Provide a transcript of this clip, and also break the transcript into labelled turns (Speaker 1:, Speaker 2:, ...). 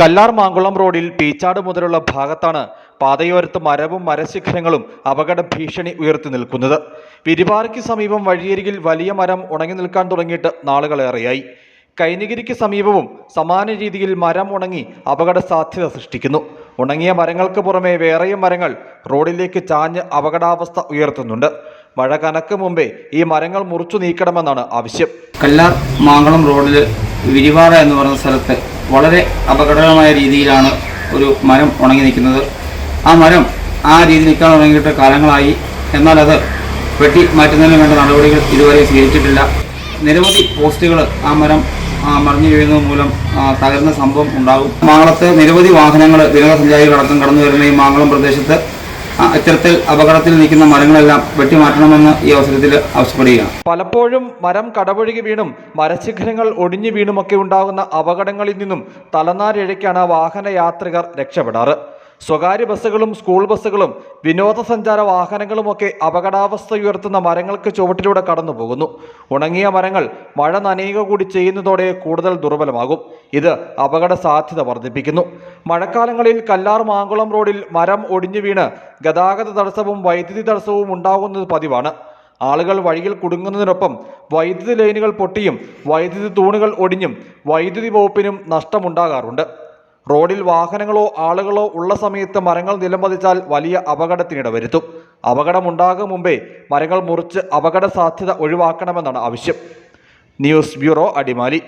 Speaker 1: കല്ലാർ മാങ്കുളം റോഡിൽ പീച്ചാട് മുതലുള്ള ഭാഗത്താണ് പാതയോരത്ത് മരവും മരശിഖരങ്ങളും അപകട ഭീഷണി ഉയർത്തി നിൽക്കുന്നത്. വിരിവാരയ്ക്ക് സമീപം വഴിയരികിൽ വലിയ മരം ഉണങ്ങി നിൽക്കാൻ തുടങ്ങിയിട്ട് നാളുകളേറെയായി. കൈനഗിരിക്ക് സമീപവും സമാന രീതിയിൽ മരം ഉണങ്ങി അപകട സാധ്യത സൃഷ്ടിക്കുന്നു. ഉണങ്ങിയ മരങ്ങൾക്ക് പുറമെ വേറെയും മരങ്ങൾ റോഡിലേക്ക് ചാഞ്ഞ് അപകടാവസ്ഥ ഉയർത്തുന്നുണ്ട്. മഴ കനക്ക് മുമ്പേ ഈ മരങ്ങൾ മുറിച്ചു നീക്കണമെന്നാണ് ആവശ്യം.
Speaker 2: കല്ലാർ മാങ്കുളം റോഡിൽ വിരിവാറ എന്ന് പറയുന്ന സ്ഥലത്ത് വളരെ അപകടകരമായ രീതിയിലാണ് ഒരു മരം ഉണങ്ങി നിൽക്കുന്നത്. ആ മരം ആ രീതി നിൽക്കാൻ തുടങ്ങിയിട്ട് കാലങ്ങളായി. എന്നാൽ അത് വെട്ടി മാറ്റുന്നതിന് വേണ്ട നടപടികൾ ഇതുവരെ സ്വീകരിച്ചിട്ടില്ല. നിരവധി പോസ്റ്റുകൾ ആ മരം മറിഞ്ഞു വീഴുന്നത് മൂലം തകരുന്ന സംഭവം ഉണ്ടാകും. മാങ്കുളത്ത് നിരവധി വാഹനങ്ങൾ വിനോദസഞ്ചാരികളടക്കം കടന്നു വരുന്ന ഈ മാങ്കുളം പ്രദേശത്ത് ഇത്തരത്തിൽ അപകടത്തിൽ നിൽക്കുന്ന മരങ്ങളെല്ലാം വെട്ടിമാറ്റണമെന്ന് ഈ അവസരത്തിൽ ആവശ്യപ്പെടുകയാണ്.
Speaker 1: പലപ്പോഴും മരം കടപുഴകി വീണും മരശിഖരങ്ങൾ ഒടിഞ്ഞു വീണുമൊക്കെ ഉണ്ടാകുന്ന അപകടങ്ങളിൽ നിന്നും തലനാരിഴയ്ക്കാണ് വാഹനയാത്രികർ രക്ഷപ്പെടാറ്. സ്വകാര്യ ബസ്സുകളും സ്കൂൾ ബസ്സുകളും വിനോദസഞ്ചാര വാഹനങ്ങളുമൊക്കെ അപകടാവസ്ഥ ഉയർത്തുന്ന മരങ്ങൾക്ക് ചുവട്ടിലൂടെ കടന്നു പോകുന്നു. ഉണങ്ങിയ മരങ്ങൾ മഴ നനയുക കൂടി ചെയ്യുന്നതോടെ കൂടുതൽ ദുർബലമാകും. ഇത് അപകട സാധ്യത വർദ്ധിപ്പിക്കുന്നു. മഴക്കാലങ്ങളിൽ കല്ലാർ മാങ്കുളം റോഡിൽ മരം ഒടിഞ്ഞു വീണ് ഗതാഗത തടസ്സവും വൈദ്യുതി തടസ്സവും ഉണ്ടാകുന്നത് പതിവാണ്. ആളുകൾ വഴിയിൽ കുടുങ്ങുന്നതിനൊപ്പം വൈദ്യുതി ലൈനുകൾ പൊട്ടിയും വൈദ്യുതി തൂണുകൾ ഒടിഞ്ഞും വൈദ്യുതി വകുപ്പിനും നഷ്ടമുണ്ടാകാറുണ്ട്. റോഡിൽ വാഹനങ്ങളോ ആളുകളോ ഉള്ള സമയത്ത് മരങ്ങൾ നിലംപതിച്ചാൽ വലിയ അപകടത്തിനിട വരുത്തും. അപകടമുണ്ടാകും മുമ്പേ മരങ്ങൾ മുറിച്ച് അപകട സാധ്യത ഒഴിവാക്കണമെന്നാണ് ആവശ്യം. News bureau, Adimali.